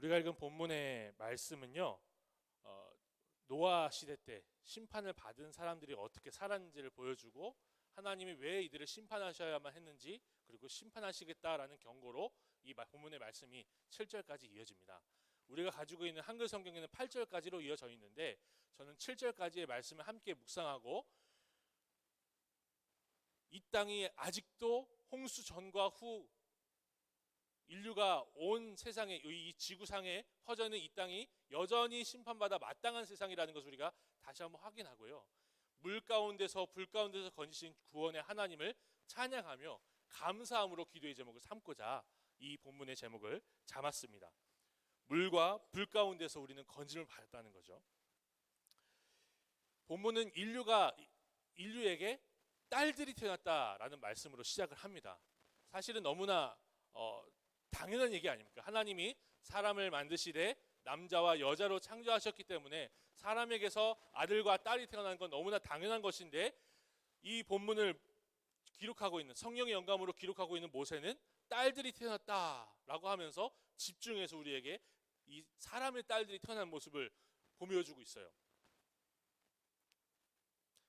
우리가 읽은 본문의 말씀은요, 노아 시대 때 심판을 받은 사람들이 어떻게 살았는지를 보여주고 하나님이 왜 이들을 심판하셔야만 했는지, 그리고 심판하시겠다라는 경고로 이 본문의 말씀이 7절까지 이어집니다. 우리가 가지고 있는 한글 성경에는 8절까지로 이어져 있는데, 저는 7절까지의 말씀을 함께 묵상하고 이 땅이 아직도 홍수 전과 후 인류가 온 세상에, 이 지구상에 퍼져 있는 이 땅이 여전히 심판받아 마땅한 세상이라는 것을 우리가 다시 한번 확인하고요, 물 가운데서 불 가운데서 건지신 구원의 하나님을 찬양하며 감사함으로 기도의 제목을 삼고자 이 본문의 제목을 잡았습니다. 물과 불 가운데서 우리는 건짐을 받았다는 거죠. 본문은 인류에게 딸들이 태어났다라는 말씀으로 시작을 합니다. 사실은 너무나 당연한 얘기 아닙니까? 하나님이 사람을 만드시되 남자와 여자로 창조하셨기 때문에 사람에게서 아들과 딸이 태어나는 건 너무나 당연한 것인데, 이 본문을 기록하고 있는, 성령의 영감으로 기록하고 있는 모세는 딸들이 태어났다라고 하면서 집중해서 우리에게 이 사람의 딸들이 태어난 모습을 보여주고 있어요.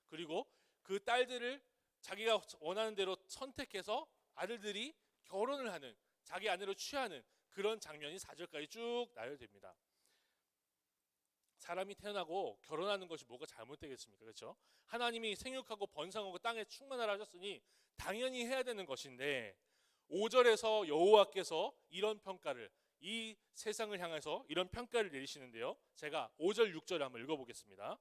그리고 그 딸들을 자기가 원하는 대로 선택해서 아들들이 결혼을 하는, 자기 아내로 취하는 그런 장면이 4절까지 쭉 나열됩니다. 사람이 태어나고 결혼하는 것이 뭐가 잘못되겠습니까? 그렇죠? 하나님이 생육하고 번성하고 땅에 충만하라 하셨으니 당연히 해야 되는 것인데, 5절에서 여호와께서 이런 평가를, 이 세상을 향해서 이런 평가를 내리시는데요, 제가 5절 6절을 한번 읽어보겠습니다.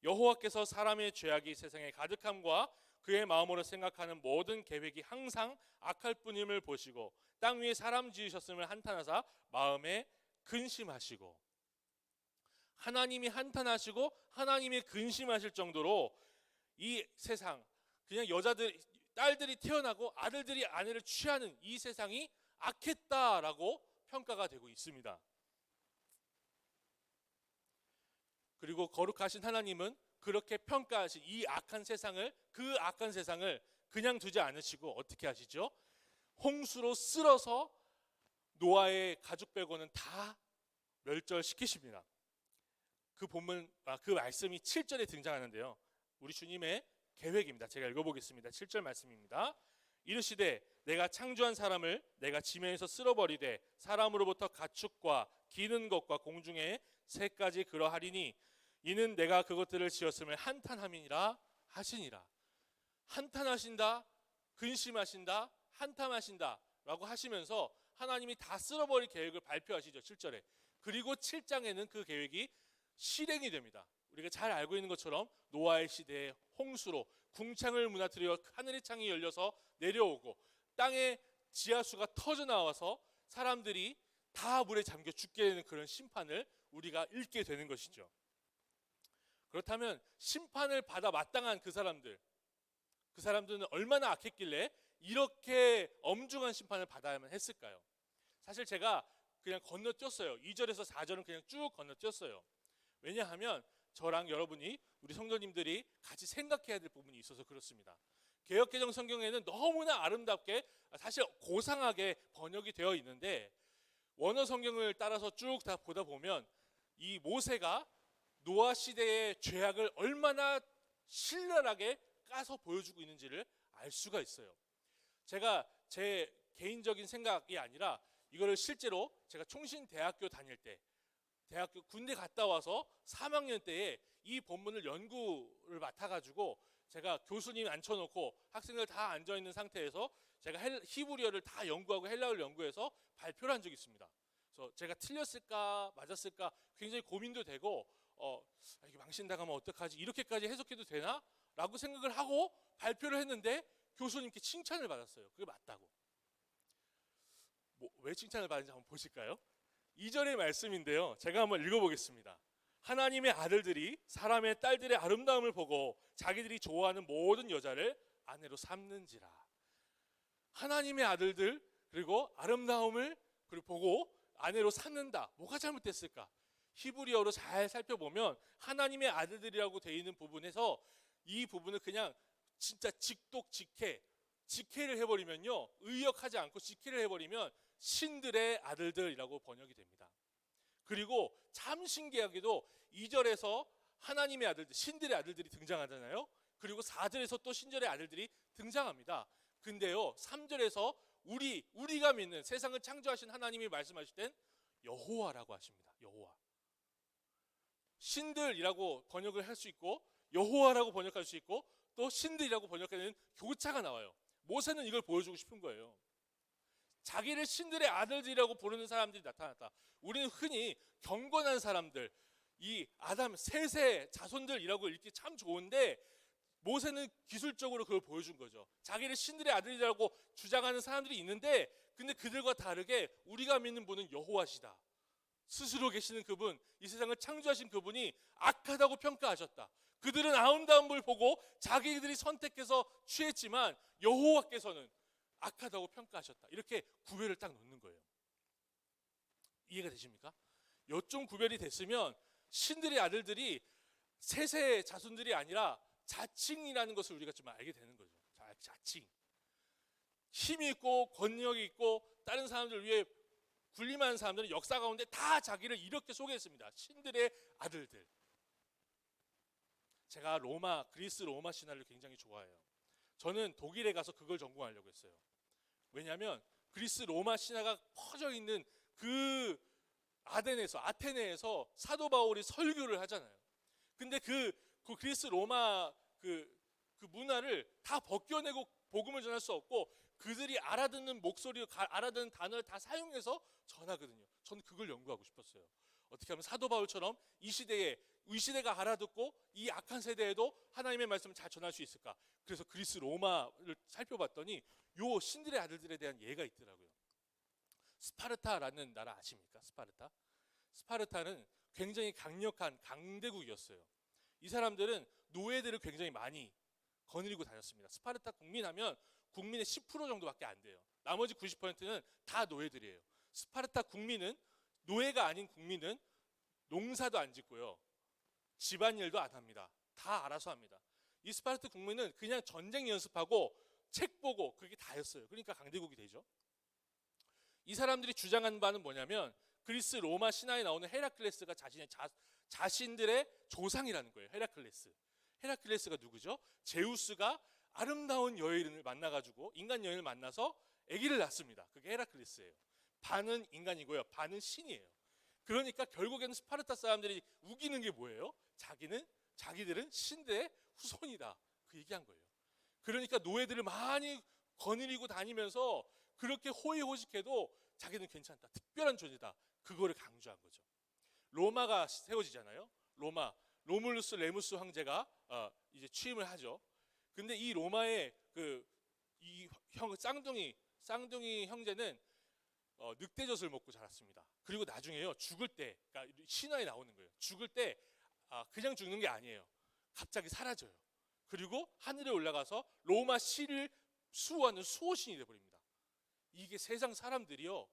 여호와께서 사람의 죄악이 세상에 가득함과 그의 마음으로 생각하는 모든 계획이 항상 악할 뿐임을 보시고 땅 위에 사람 지으셨음을 한탄하사 마음에 근심하시고, 하나님이 한탄하시고 하나님이 근심하실 정도로 이 세상, 그냥 딸들이 태어나고 아들들이 아내를 취하는 이 세상이 악했다라고 평가가 되고 있습니다. 그리고 거룩하신 하나님은 그렇게 평가하신 이 악한 세상을, 그 악한 세상을 그냥 두지 않으시고 어떻게 하시죠? 홍수로 쓸어서 노아의 가족 빼고는 다 멸절시키십니다. 그 말씀이 7절에 등장하는데요, 우리 주님의 계획입니다. 제가 읽어보겠습니다. 7절 말씀입니다. 이르시되 내가 창조한 사람을 내가 지면에서 쓸어버리되 사람으로부터 가축과 기는 것과 공중의 새까지 그러하리니 이는 내가 그것들을 지었음을 한탄함이니라 하시니라. 한탄하신다, 근심하신다, 한탄하신다 라고 하시면서 하나님이 다 쓸어버릴 계획을 발표하시죠. 7절에. 그리고 7장에는 그 계획이 실행이 됩니다. 우리가 잘 알고 있는 것처럼 노아의 시대에 홍수로 궁창을 무너뜨려 하늘의 창이 열려서 내려오고 땅의 지하수가 터져 나와서 사람들이 다 물에 잠겨 죽게 되는 그런 심판을 우리가 읽게 되는 것이죠. 그렇다면 심판을 받아 마땅한 그 사람들은 얼마나 악했길래 이렇게 엄중한 심판을 받아야만 했을까요? 사실 제가 그냥 건너뛰었어요. 2절에서 4절은 그냥 쭉 건너뛰었어요. 왜냐하면 저랑 여러분이, 우리 성도님들이 같이 생각해야 될 부분이 있어서 그렇습니다. 개역개정 성경에는 너무나 아름답게, 사실 고상하게 번역이 되어 있는데, 원어 성경을 따라서 쭉 다 보다 보면 이 모세가 노아 시대의 죄악을 얼마나 신랄하게 까서 보여주고 있는지를 알 수가 있어요. 제가 제 개인적인 생각이 아니라 이거를 실제로 제가 총신대학교 다닐 때, 대학교 군대 갔다 와서 3학년 때에 이 본문을 연구를 맡아가지고 제가 교수님 앉혀놓고 학생들 다 앉아있는 상태에서 제가 히브리어를 다 연구하고 헬라어를 연구해서 발표를 한 적이 있습니다. 그래서 제가 틀렸을까 맞았을까 굉장히 고민도 되고, 이게 망신당하면 어떡하지, 이렇게까지 해석해도 되나? 라고 생각을 하고 발표를 했는데 교수님께 칭찬을 받았어요. 그게 맞다고. 왜 칭찬을 받은지 한번 보실까요? 2절의 말씀인데요, 제가 한번 읽어보겠습니다. 하나님의 아들들이 사람의 딸들의 아름다움을 보고 자기들이 좋아하는 모든 여자를 아내로 삼는지라. 하나님의 아들들, 그리고 아름다움을 보고 아내로 삼는다. 뭐가 잘못됐을까? 히브리어로 잘 살펴보면 하나님의 아들들이라고 되어 있는 부분에서 이 부분을 그냥 진짜 직해를 해버리면요, 의역하지 않고 직해를 해버리면 신들의 아들들이라고 번역이 됩니다. 그리고 참 신기하게도 2절에서 하나님의 아들들, 신들의 아들들이 등장하잖아요. 그리고 4절에서 또 신들의 아들들이 등장합니다. 근데요, 3절에서 우리가 믿는 세상을 창조하신 하나님이 말씀하실 땐 여호와라고 하십니다. 여호와. 신들이라고 번역을 할 수 있고 여호와라고 번역할 수 있고 또 신들이라고 번역하는 교차가 나와요. 모세는 이걸 보여주고 싶은 거예요. 자기를 신들의 아들들이라고 부르는 사람들이 나타났다. 우리는 흔히 경건한 사람들, 이 아담 셋의 자손들이라고 읽기 참 좋은데 모세는 기술적으로 그걸 보여준 거죠. 자기를 신들의 아들이라고 주장하는 사람들이 있는데 근데 그들과 다르게 우리가 믿는 분은 여호와시다. 스스로 계시는 그분, 이 세상을 창조하신 그분이 악하다고 평가하셨다. 그들은 아름다움을 보고 자기들이 선택해서 취했지만 여호와께서는 악하다고 평가하셨다. 이렇게 구별을 딱 놓는 거예요. 이해가 되십니까? 요점 구별이 됐으면 신들의 아들들이 셋의 자손들이 아니라 자칭이라는 것을 우리가 좀 알게 되는 거죠. 자칭. 힘이 있고 권력이 있고 다른 사람들 위해 군림하는 사람들은 역사 가운데 다 자기를 이렇게 소개했습니다. 신들의 아들들. 제가 그리스 로마 신화를 굉장히 좋아해요. 저는 독일에 가서 그걸 전공하려고 했어요. 왜냐하면 그리스 로마 신화가 퍼져 있는 그 아테네에서 사도 바울이 설교를 하잖아요. 근데 그 그리스 로마 그 문화를 다 벗겨내고 복음을 전할 수 없고 그들이 알아듣는 목소리, 알아듣는 단어를 다 사용해서 전하거든요. 저는 그걸 연구하고 싶었어요. 어떻게 하면 사도 바울처럼 이 시대가 알아듣고 이 악한 세대에도 하나님의 말씀을 잘 전할 수 있을까? 그래서 그리스 로마를 살펴봤더니 요 신들의 아들들에 대한 예가 있더라고요. 스파르타라는 나라 아십니까? 스파르타는 굉장히 강력한 강대국이었어요. 이 사람들은 노예들을 굉장히 많이 거느리고 다녔습니다. 스파르타 국민하면 국민의 10% 정도밖에 안 돼요. 나머지 90%는 다 노예들이에요. 스파르타 국민은 노예가 아닌 국민은 농사도 안 짓고요. 집안일도 안 합니다. 다 알아서 합니다. 이 스파르타 국민은 그냥 전쟁 연습하고 책 보고 그게 다였어요. 그러니까 강대국이 되죠. 이 사람들이 주장하는 바는 뭐냐면 그리스 로마 신화에 나오는 헤라클레스가 자신들의 조상이라는 거예요. 헤라클레스가 누구죠? 제우스가 아름다운 여인을 만나가지고 인간 여인을 만나서 아기를 낳습니다. 그게 헤라클레스예요. 반은 인간이고요, 반은 신이에요. 그러니까 결국에는 스파르타 사람들이 우기는 게 뭐예요? 자기들은 신들의 후손이다. 그 얘기한 거예요. 그러니까 노예들을 많이 거느리고 다니면서 그렇게 호의호식해도 자기는 괜찮다. 특별한 존재다. 그거를 강조한 거죠. 로마가 세워지잖아요. 로물루스 레무스 황제가 이제 취임을 하죠. 근데 이 로마의 쌍둥이 형제는 늑대젖을 먹고 자랐습니다. 그리고 나중에요 죽을 때, 그러니까 신화에 나오는 거예요. 죽을 때 그냥 죽는 게 아니에요. 갑자기 사라져요. 그리고 하늘에 올라가서 로마 시를 수호하는 수호신이 되어버립니다. 이게 세상 사람들이요,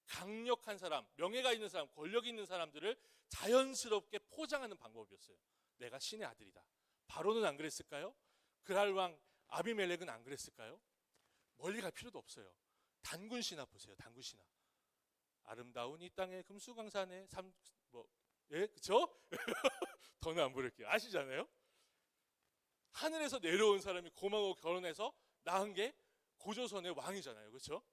강력한 사람, 명예가 있는 사람, 권력이 있는 사람들을 자연스럽게 포장하는 방법이었어요. 내가 신의 아들이다. 바로는 안 그랬을까요? 그랄 왕 아비멜렉은 안 그랬을까요? 멀리 갈 필요도 없어요. 단군 신화 보세요. 단군 신화. 아름다운 이 땅의 금수강산에 그쵸? 더는 안 부를게요. 아시잖아요? 하늘에서 내려온 사람이 곰하고 결혼해서 낳은 게 고조선의 왕이잖아요. 그렇죠?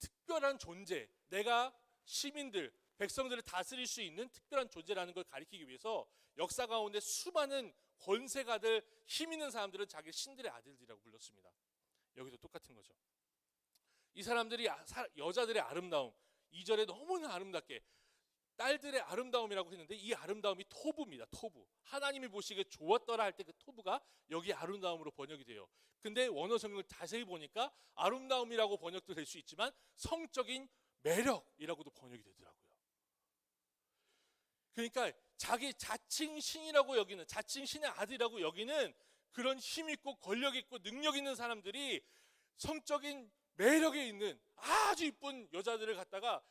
특별한 존재, 내가 시민들, 백성들을 다스릴 수 있는 특별한 존재라는 걸 가리키기 위해서 역사 가운데 수많은 권세가들, 힘 있는 사람들은 자기 신들의 아들들이라고 불렀습니다. 여기도 똑같은 거죠. 이 사람들이 여자들의 아름다움, 2절에 너무나 아름답게 딸들의 아름다움이라고 했는데 이 아름다움이 토부입니다. 토부. 하나님이 보시기에 좋았더라 할 때 그 토부가 여기 아름다움으로 번역이 돼요. 근데 원어 성경을 자세히 보니까 아름다움이라고 번역도 될 수 있지만 성적인 매력이라고도 번역이 되더라고요. 그러니까 자기 자칭 신이라고 여기는, 자칭 신의 아들이라고 여기는 그런 힘 있고 권력 있고 능력 있는 사람들이 성적인 매력에 있는 아주 이쁜 여자들을 갖다가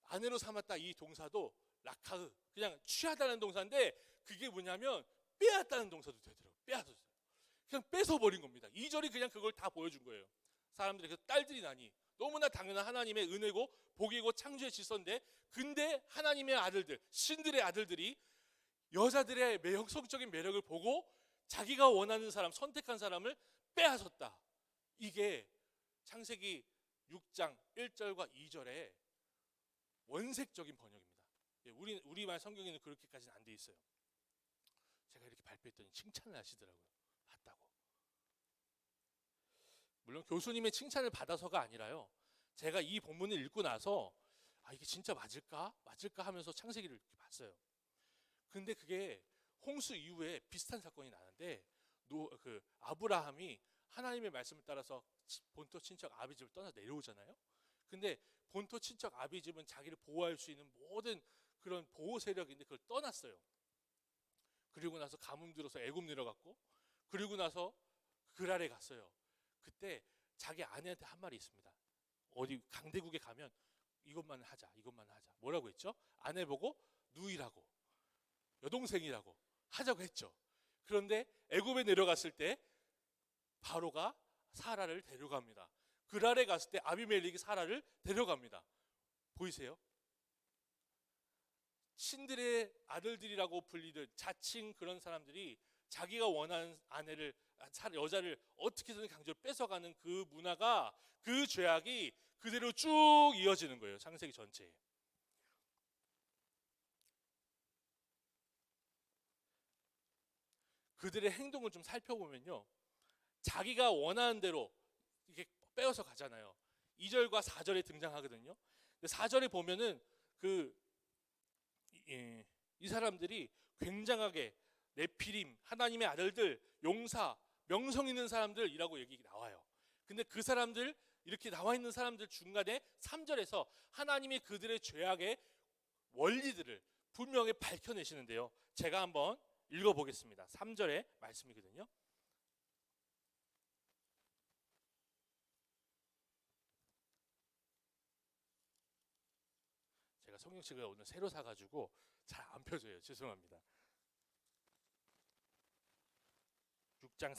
아내로 삼았다. 이 동사도 라카흐, 그냥 취하다는 동사인데 그게 뭐냐면 빼앗다는 동사도 되더라고요. 빼앗았어요. 그냥 뺏어버린 겁니다. 2절이 그냥 그걸 다 보여준 거예요. 사람들이 그 딸들이 나니 너무나 당연한 하나님의 은혜고 복이고 창조의 질서인데, 근데 하나님의 아들들, 신들의 아들들이 여자들의 성적인 매력을 보고 자기가 원하는 사람, 선택한 사람을 빼앗았다. 이게 창세기 6장 1절과 2절의 원색적인 번역입니다. 우리말 성경에는 그렇게까지는 안 돼 있어요. 제가 이렇게 발표했더니 칭찬을 하시더라고요. 맞다고. 물론 교수님의 칭찬을 받아서가 아니라요, 제가 이 본문을 읽고 나서 이게 진짜 맞을까 하면서 창세기를 이렇게 봤어요. 근데 그게 홍수 이후에 비슷한 사건이 나는데, 아브라함이 하나님의 말씀을 따라서 본토 친척 아비집을 떠나 내려오잖아요. 근데 본토 친척 아비집은 자기를 보호할 수 있는 모든 그런 보호 세력인데 그걸 떠났어요. 그리고 나서 가뭄 들어서 애굽 내려갔고, 그리고 나서 그랄에 갔어요. 그때 자기 아내한테 한 말이 있습니다. 어디 강대국에 가면 이것만 하자. 뭐라고 했죠? 아내 보고 누이라고, 여동생이라고 하자고 했죠. 그런데 애굽에 내려갔을 때 바로가 사라를 데려갑니다. 그랄에 갔을 때 아비멜렉이 사라를 데려갑니다. 보이세요? 신들의 아들들이라고 불리던 자칭 그런 사람들이 자기가 원하는 여자를 어떻게든 강제로 뺏어가는 그 문화가, 그 죄악이 그대로 쭉 이어지는 거예요. 창세기 전체에. 그들의 행동을 좀 살펴보면요, 자기가 원하는 대로 이렇게 빼어서 가잖아요. 2절과 4절에 등장하거든요. 4절에 보면은 이 사람들이 굉장하게 네피림, 하나님의 아들들, 용사, 명성 있는 사람들이라고 얘기 나와요. 근데 그 사람들, 이렇게 나와 있는 사람들 중간에 3절에서 하나님이 그들의 죄악의 원리들을 분명히 밝혀내시는데요. 제가 한번 읽어보겠습니다. 3절의 말씀이거든요. 제가 성경책을 오늘 새로 사가지고 잘 안 펴져요. 죄송합니다. 6장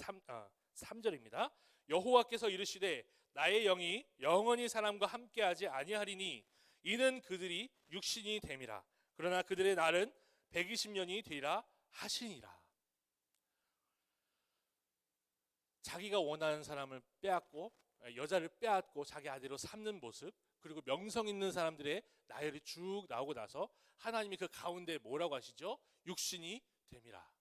3절입니다. 여호와께서 이르시되 나의 영이 영원히 사람과 함께하지 아니하리니 이는 그들이 육신이 됨이라. 그러나 그들의 날은 120년이 되리라 하시니라. 자기가 원하는 사람을 빼앗고, 여자를 빼앗고 자기 아들로 삼는 모습, 그리고 명성 있는 사람들의 나열이 쭉 나오고 나서 하나님이 그 가운데 뭐라고 하시죠? 육신이 됨이라.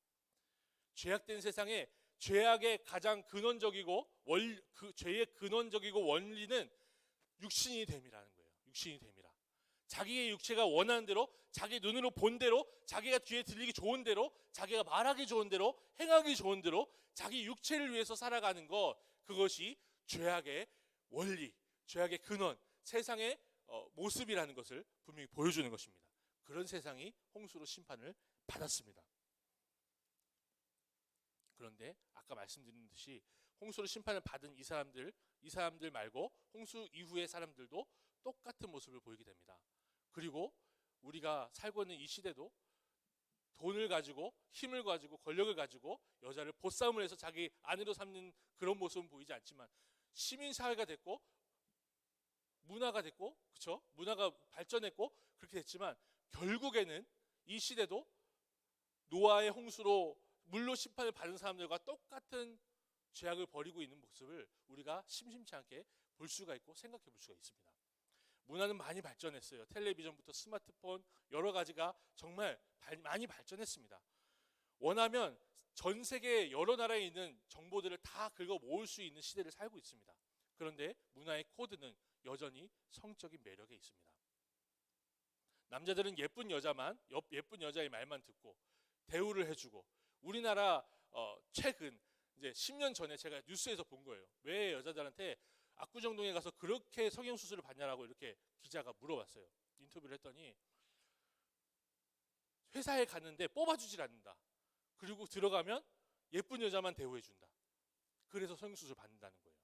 죄악된 세상에 죄악의 가장 근원적이고 그 죄의 근원적이고 원리는 육신이 됨이라는 거예요. 육신이 됨이라. 자기의 육체가 원하는 대로, 자기 눈으로 본 대로, 자기가 귀에 들리기 좋은 대로, 자기가 말하기 좋은 대로, 행하기 좋은 대로 자기 육체를 위해서 살아가는 것, 그것이 죄악의 원리, 죄악의 근원, 세상의 모습이라는 것을 분명히 보여주는 것입니다. 그런 세상이 홍수로 심판을 받았습니다. 그런데 아까 말씀드린 듯이 홍수로 심판을 받은 이 사람들 말고 홍수 이후의 사람들도 똑같은 모습을 보이게 됩니다. 그리고 우리가 살고 있는 이 시대도 돈을 가지고, 힘을 가지고, 권력을 가지고 여자를 보쌈을 해서 자기 아내로 삼는 그런 모습은 보이지 않지만, 시민사회가 됐고 문화가 됐고, 그렇죠? 문화가 발전했고 그렇게 됐지만 결국에는 이 시대도 노아의 홍수로 물로 심판을 받은 사람들과 똑같은 죄악을 벌이고 있는 모습을 우리가 심심치 않게 볼 수가 있고 생각해 볼 수가 있습니다. 문화는 많이 발전했어요. 텔레비전부터 스마트폰, 여러 가지가 정말 많이 발전했습니다. 원하면 전 세계 여러 나라에 있는 정보들을 다 긁어 모을 수 있는 시대를 살고 있습니다. 그런데 문화의 코드는 여전히 성적인 매력에 있습니다. 남자들은 예쁜 여자의 말만 듣고 대우를 해주고, 우리나라 최근 이제 10년 전에 제가 뉴스에서 본 거예요. 왜 여자들한테 압구정동에 가서 그렇게 성형수술을 받냐라고 이렇게 기자가 물어봤어요. 인터뷰를 했더니 회사에 갔는데 뽑아주질 않는다. 그리고 들어가면 예쁜 여자만 대우해준다. 그래서 성형수술 받는다는 거예요.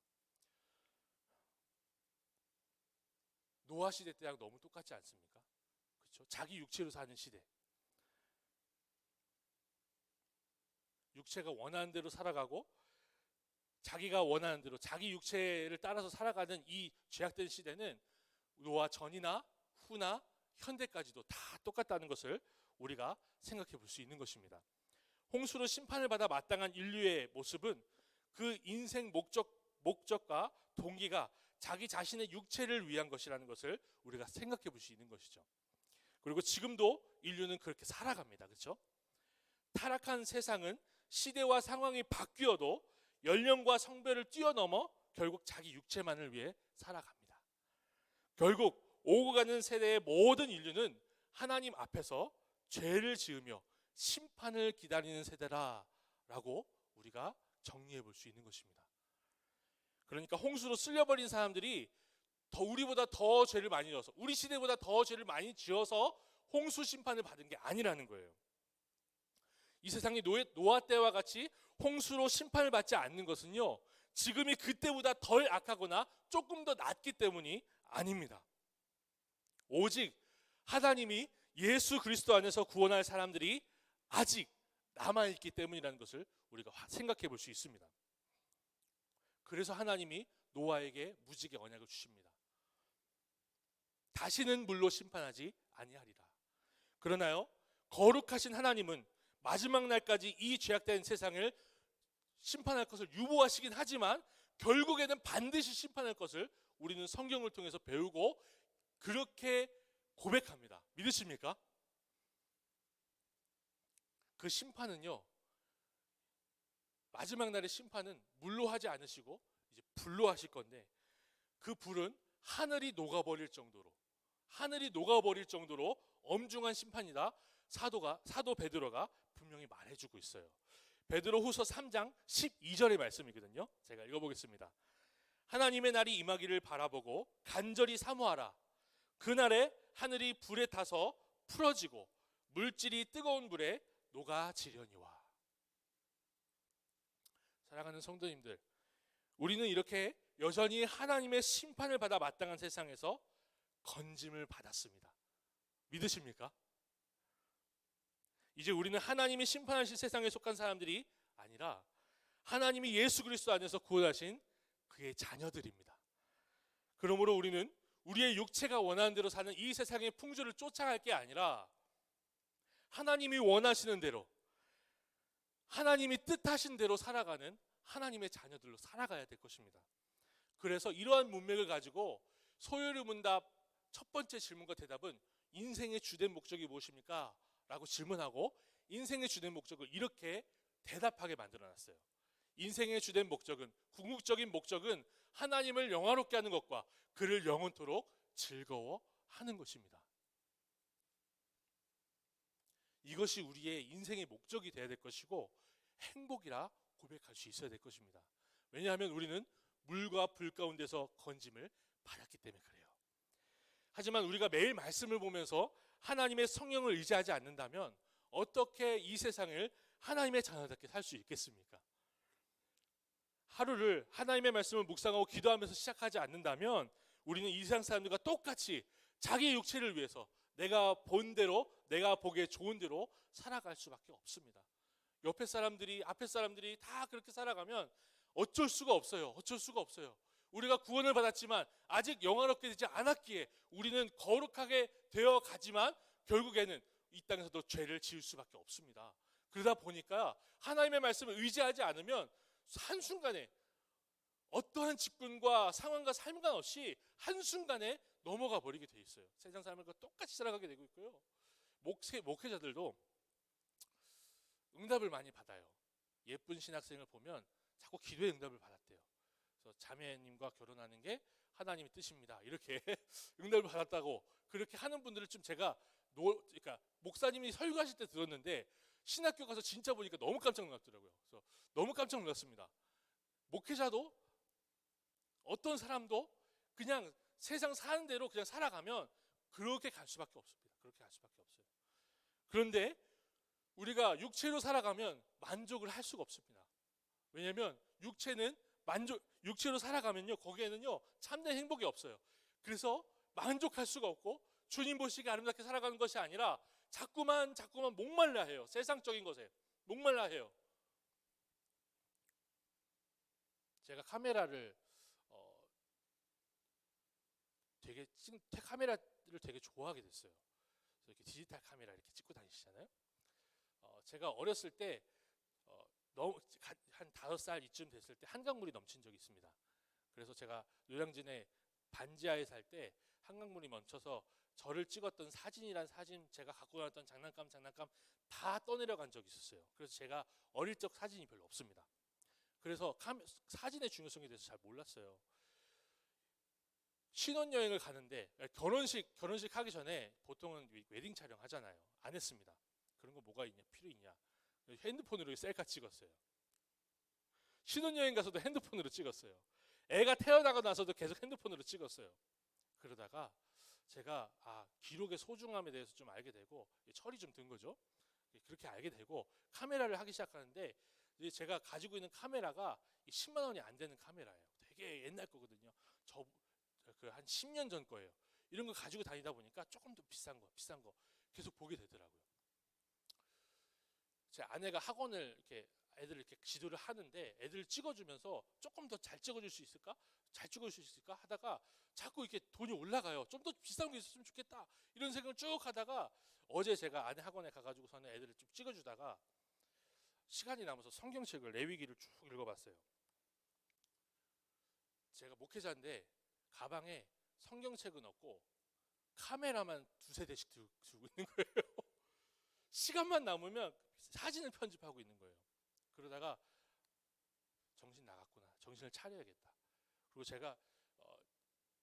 노아 시대 때랑 너무 똑같지 않습니까? 그렇죠? 자기 육체로 사는 시대. 육체가 원하는 대로 살아가고 자기가 원하는 대로 자기 육체를 따라서 살아가는 이 죄악된 시대는 노아 전이나 후나 현대까지도 다 똑같다는 것을 우리가 생각해 볼 수 있는 것입니다. 홍수로 심판을 받아 마땅한 인류의 모습은 그 인생 목적과 동기가 자기 자신의 육체를 위한 것이라는 것을 우리가 생각해 볼 수 있는 것이죠. 그리고 지금도 인류는 그렇게 살아갑니다. 그렇죠? 타락한 세상은 시대와 상황이 바뀌어도 연령과 성별을 뛰어넘어 결국 자기 육체만을 위해 살아갑니다. 결국 오고 가는 세대의 모든 인류는 하나님 앞에서 죄를 지으며 심판을 기다리는 세대라라고 우리가 정리해 볼 수 있는 것입니다. 그러니까 홍수로 쓸려버린 사람들이 우리보다 더 죄를 많이 지어서, 우리 시대보다 더 죄를 많이 지어서 홍수 심판을 받은 게 아니라는 거예요. 이 세상이 노아 때와 같이 홍수로 심판을 받지 않는 것은요, 지금이 그때보다 덜 악하거나 조금 더 낫기 때문이 아닙니다. 오직 하나님이 예수 그리스도 안에서 구원할 사람들이 아직 남아있기 때문이라는 것을 우리가 생각해 볼 수 있습니다. 그래서 하나님이 노아에게 무지개 언약을 주십니다. 다시는 물로 심판하지 아니하리라. 그러나요, 거룩하신 하나님은 마지막 날까지 이 죄악된 세상을 심판할 것을 유보하시긴 하지만 결국에는 반드시 심판할 것을 우리는 성경을 통해서 배우고 그렇게 고백합니다. 믿으십니까? 그 심판은요, 마지막 날의 심판은 물로 하지 않으시고 이제 불로 하실 건데, 그 불은 하늘이 녹아버릴 정도로 엄중한 심판이다. 사도 베드로가 분명히 말해주고 있어요. 베드로후서 3장 12절의 말씀이거든요. 제가 읽어보겠습니다. 하나님의 날이 임하기를 바라보고 간절히 사모하라. 그날에 하늘이 불에 타서 풀어지고 물질이 뜨거운 불에 녹아지려니와. 사랑하는 성도님들, 우리는 이렇게 여전히 하나님의 심판을 받아 마땅한 세상에서 건짐을 받았습니다. 믿으십니까? 이제 우리는 하나님이 심판하실 세상에 속한 사람들이 아니라 하나님이 예수 그리스도 안에서 구원하신 그의 자녀들입니다. 그러므로 우리는 우리의 육체가 원하는 대로 사는 이 세상의 풍조를 쫓아갈 게 아니라 하나님이 원하시는 대로, 하나님이 뜻하신 대로 살아가는 하나님의 자녀들로 살아가야 될 것입니다. 그래서 이러한 문맥을 가지고 소요리 문답 첫 번째 질문과 대답은 인생의 주된 목적이 무엇입니까? 라고 질문하고 인생의 주된 목적을 이렇게 대답하게 만들어놨어요. 인생의 주된 목적은, 궁극적인 목적은 하나님을 영화롭게 하는 것과 그를 영원토록 즐거워하는 것입니다. 이것이 우리의 인생의 목적이 되어야 될 것이고 행복이라 고백할 수 있어야 될 것입니다. 왜냐하면 우리는 물과 불 가운데서 건짐을 받았기 때문에 그래요. 하지만 우리가 매일 말씀을 보면서 하나님의 성령을 의지하지 않는다면 어떻게 이 세상을 하나님의 자녀답게 살 수 있겠습니까? 하루를 하나님의 말씀을 묵상하고 기도하면서 시작하지 않는다면 우리는 이 세상 사람들과 똑같이 자기 육체를 위해서 내가 본 대로, 내가 보기에 좋은 대로 살아갈 수밖에 없습니다. 앞에 사람들이 다 그렇게 살아가면 어쩔 수가 없어요. 우리가 구원을 받았지만 아직 영화롭게 되지 않았기에 우리는 거룩하게 되어 가지만 결국에는 이 땅에서도 죄를 지을 수밖에 없습니다. 그러다 보니까 하나님의 말씀을 의지하지 않으면 한순간에 어떠한 직분과 상황과 상관없이 한순간에 넘어가 버리게 돼 있어요. 세상 사람들과 똑같이 살아가게 되고 있고요. 목회자들도 응답을 많이 받아요. 예쁜 신학생을 보면 자꾸 기도의 응답을 받았대요. 그래서 자매님과 결혼하는 게 하나님의 뜻입니다. 이렇게 응답을 받았다고 그렇게 하는 분들을 좀 제가 그러니까 목사님이 설교하실 때 들었는데 신학교 가서 진짜 보니까 너무 깜짝 놀랐더라고요. 그래서 너무 깜짝 놀랐습니다. 목회자도 어떤 사람도 그냥 세상 사는 대로 그냥 살아가면 그렇게 갈 수밖에 없습니다. 그런데 우리가 육체로 살아가면 만족을 할 수가 없습니다. 왜냐하면 육체로 살아가면요, 거기에는요 참된 행복이 없어요. 그래서 만족할 수가 없고 주님 보시기에 아름답게 살아가는 것이 아니라 자꾸만 목말라 해요. 세상적인 것에 목말라 해요. 제가 카메라를 카메라를 되게 좋아하게 됐어요. 그래서 이렇게 디지털 카메라 이렇게 찍고 다니시잖아요. 제가 어렸을 때 너무 한 5살 이쯤 됐을 때 한강물이 넘친 적이 있습니다. 그래서 제가 노량진에 반지하에 살 때 한강물이 멈춰서 저를 찍었던 사진이란 사진, 제가 갖고 나왔던 장난감 다 떠내려간 적이 있었어요. 그래서 제가 어릴 적 사진이 별로 없습니다. 그래서 사진의 중요성에 대해서 잘 몰랐어요. 신혼여행을 가는데 결혼식 하기 전에 보통은 웨딩 촬영 하잖아요. 안 했습니다. 그런 거 뭐가 있냐, 필요 있냐. 핸드폰으로 셀카 찍었어요. 신혼여행 가서도 핸드폰으로 찍었어요. 애가 태어나고 나서도 계속 핸드폰으로 찍었어요. 그러다가 제가 기록의 소중함에 대해서 좀 알게 되고 철이 좀 든 거죠. 그렇게 알게 되고 카메라를 하기 시작하는데 제가 가지고 있는 카메라가 10만 원이 안 되는 카메라예요. 되게 옛날 거거든요. 한 10년 전 거예요. 이런 거 가지고 다니다 보니까 조금 더 비싼 거 계속 보게 되더라고요. 제 아내가 학원을 애들을 이렇게 지도를 하는데 애들을 찍어주면서 조금 더 잘 찍어줄 수 있을까? 잘 찍어줄 수 있을까? 하다가 자꾸 이렇게 돈이 올라가요. 좀 더 비싼 게 있었으면 좋겠다. 이런 생각을 쭉 하다가 어제 제가 아내 학원에 가가지고서는 애들을 좀 찍어주다가 시간이 남아서 성경책을 레위기를 쭉 읽어봤어요. 제가 목회자인데 가방에 성경책은 없고 카메라만 2-3대씩 들고 있는 거예요. 시간만 남으면 사진을 편집하고 있는 거예요. 그러다가 정신 나갔구나. 정신을 차려야겠다. 그리고 제가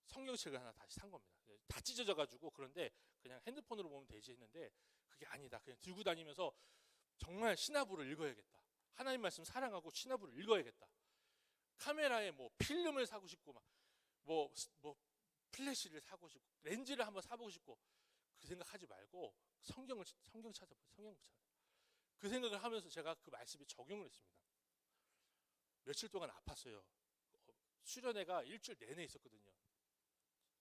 성경책을 하나 다시 산 겁니다. 다 찢어져가지고 그런데 그냥 핸드폰으로 보면 되지 했는데 그게 아니다. 그냥 들고 다니면서 정말 시나부를 읽어야겠다. 하나님 말씀 사랑하고 시나부를 읽어야겠다. 카메라에 뭐 필름을 사고 싶고 뭐 플래시를 사고 싶고 렌즈를 한번 사보고 싶고 그 생각하지 말고 성경 찾아봐요. 그 생각을 하면서 제가 그 말씀에 적용을 했습니다. 며칠 동안 아팠어요. 수련회가 일주일 내내 있었거든요.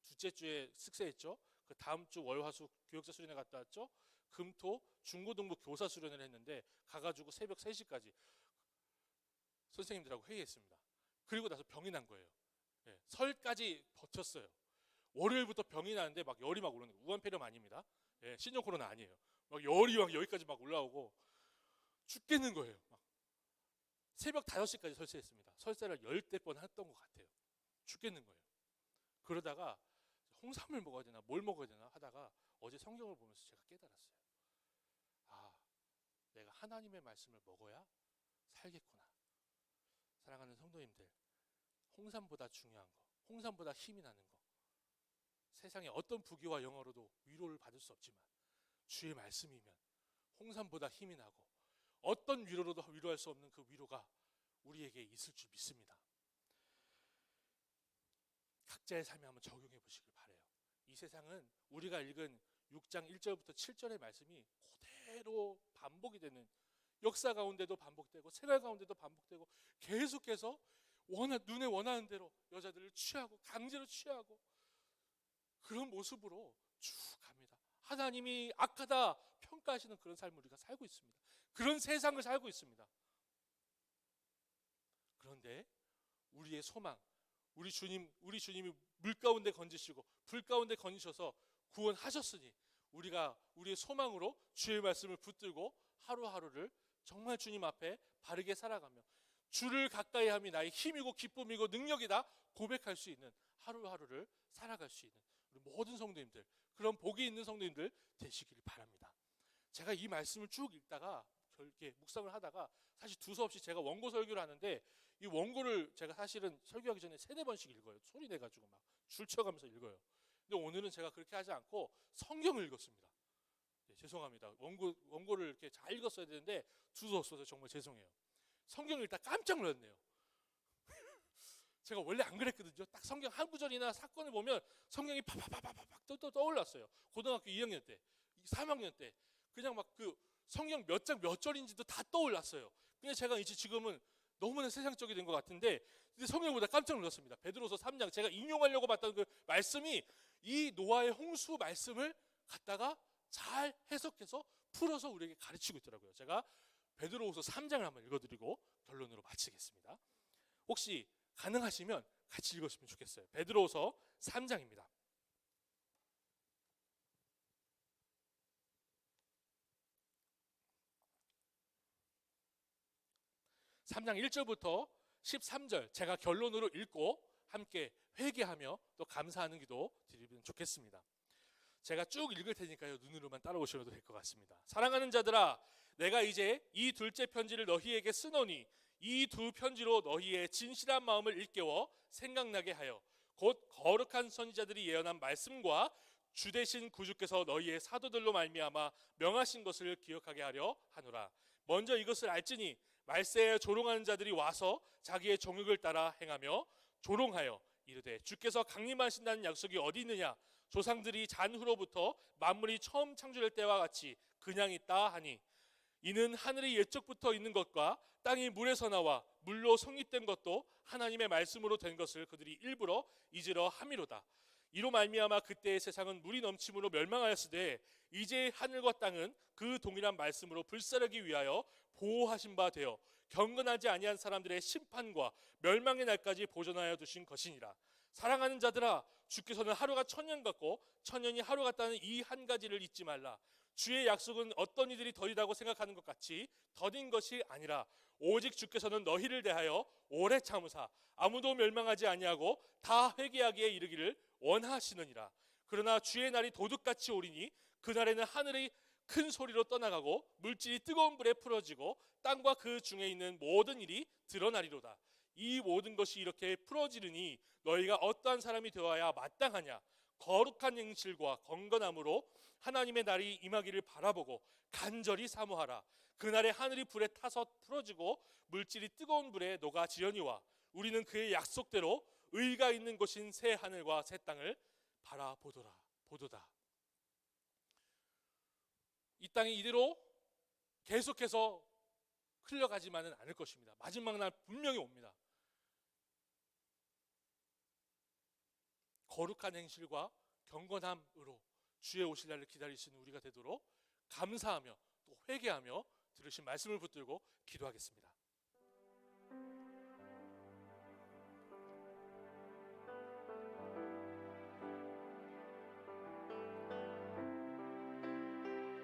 둘째 주에 습세했죠. 그 다음 주 월화수 교역자 수련회 갔다 왔죠. 금토 중고등부 교사 수련회를 했는데 가가지고 새벽 3시까지 선생님들하고 회의했습니다. 그리고 나서 병이 난 거예요. 설까지 버텼어요. 월요일부터 병이 나는데 막 열이 막 오르는 거예요. 우한폐렴 아닙니다. 신종 코로나 아니에요. 막 열이 막 여기까지 막 올라오고 죽겠는 거예요. 막 새벽 5시까지 설세했습니다. 설사를 10대 번 했던 것 같아요. 죽겠는 거예요. 그러다가 홍삼을 먹어야 되나 뭘 먹어야 되나 하다가 어제 성경을 보면서 제가 깨달았어요. 내가 하나님의 말씀을 먹어야 살겠구나. 사랑하는 성도님들, 홍삼보다 중요한 거, 홍삼보다 힘이 나는 거, 세상에 어떤 부귀와 영어로도 위로를 받을 수 없지만 주의 말씀이면 홍삼보다 힘이 나고 어떤 위로로도 위로할 수 없는 그 위로가 우리에게 있을 줄 믿습니다. 각자의 삶에 한번 적용해 보시길 바라요. 이 세상은 우리가 읽은 6장 1절부터 7절의 말씀이 그대로 반복이 되는, 역사 가운데도 반복되고 생활 가운데도 반복되고 계속해서 눈에 원하는 대로 여자들을 취하고 강제로 취하고 그런 모습으로 쭉 갑니다. 하나님이 악하다 평가하시는 그런 삶을 우리가 살고 있습니다. 그런 세상을 살고 있습니다. 그런데 우리의 소망, 우리 주님이 물 가운데 건지시고 불 가운데 건지셔서 구원하셨으니 우리가 우리의 소망으로 주의 말씀을 붙들고 하루하루를 정말 주님 앞에 바르게 살아가며 주를 가까이 함이 나의 힘이고 기쁨이고 능력이다 고백할 수 있는 하루하루를 살아갈 수 있는 우리 모든 성도님들, 그런 복이 있는 성도님들 되시길 바랍니다. 제가 이 말씀을 쭉 읽다가 이렇게 묵상을 하다가 사실 두서없이 제가 원고 설교를 하는데 이 원고를 제가 사실은 설교하기 전에 3-4번씩 읽어요. 소리 내가지고 막 줄쳐가면서 읽어요. 근데 오늘은 제가 그렇게 하지 않고 성경을 읽었습니다. 죄송합니다. 원고를 이렇게 잘 읽었어야 되는데 두서없어서 정말 죄송해요. 성경을 읽다 깜짝 놀랐네요. 제가 원래 안 그랬거든요. 딱 성경 한 구절이나 사건을 보면 성경이 파파파파팍 또 떠올랐어요. 고등학교 2학년 때, 3학년 때 그냥 막 그 성경 몇 장 몇 절인지도 다 떠올랐어요. 근데 제가 이제 지금은 너무나 세상적이 된 것 같은데 성경보다 깜짝 놀랐습니다. 베드로서 3장 제가 인용하려고 봤던 그 말씀이 이 노아의 홍수 말씀을 갖다가 잘 해석해서 풀어서 우리에게 가르치고 있더라고요. 제가 베드로후서 3장을 한번 읽어드리고 결론으로 마치겠습니다. 혹시 가능하시면 같이 읽으시면 좋겠어요. 베드로후서 3장입니다. 3장 1절부터 13절 제가 결론으로 읽고 함께 회개하며 또 감사하는 기도 드리면 좋겠습니다. 제가 쭉 읽을 테니까요, 눈으로만 따라오셔도 될 것 같습니다. 사랑하는 자들아, 내가 이제 이 둘째 편지를 너희에게 쓰노니 이 두 편지로 너희의 진실한 마음을 일깨워 생각나게 하여 곧 거룩한 선지자들이 예언한 말씀과 주 되신 구주께서 너희의 사도들로 말미암아 명하신 것을 기억하게 하려 하노라. 먼저 이것을 알지니 말세에 조롱하는 자들이 와서 자기의 정욕을 따라 행하며 조롱하여 이르되 주께서 강림하신다는 약속이 어디 있느냐, 조상들이 잔후로부터 만물이 처음 창조될 때와 같이 그냥 있다 하니 이는 하늘이 옛적부터 있는 것과 땅이 물에서 나와 물로 성립된 것도 하나님의 말씀으로 된 것을 그들이 일부러 잊으려 함이로다. 이로 말미암아 그때의 세상은 물이 넘침으로 멸망하였으되 이제 하늘과 땅은 그 동일한 말씀으로 불사르기 위하여 보호하신 바 되어 경건하지 아니한 사람들의 심판과 멸망의 날까지 보존하여 두신 것이니라. 사랑하는 자들아, 주께서는 하루가 천년 같고 천년이 하루 같다는 이 한 가지를 잊지 말라. 주의 약속은 어떤 이들이 더디다고 생각하는 것 같이 더딘 것이 아니라 오직 주께서는 너희를 대하여 오래 참으사 아무도 멸망하지 아니하고 다 회개하기에 이르기를 원하시느니라. 그러나 주의 날이 도둑같이 오리니 그날에는 하늘이 큰 소리로 떠나가고 물질이 뜨거운 불에 풀어지고 땅과 그 중에 있는 모든 일이 드러나리로다. 이 모든 것이 이렇게 풀어지르니 너희가 어떠한 사람이 되어야 마땅하냐? 거룩한 행실과 건건함으로 하나님의 날이 임하기를 바라보고 간절히 사모하라. 그날에 하늘이 불에 타서 풀어지고 물질이 뜨거운 불에 녹아지려니와 우리는 그의 약속대로 의가 있는 곳인 새 하늘과 새 땅을 바라보도다. 이 땅이 이대로 계속해서 흘러가지만은 않을 것입니다. 마지막 날 분명히 옵니다. 거룩한 행실과 경건함으로 주의 오실 날을 기다리시는 우리가 되도록 감사하며 또 회개하며 들으신 말씀을 붙들고 기도하겠습니다.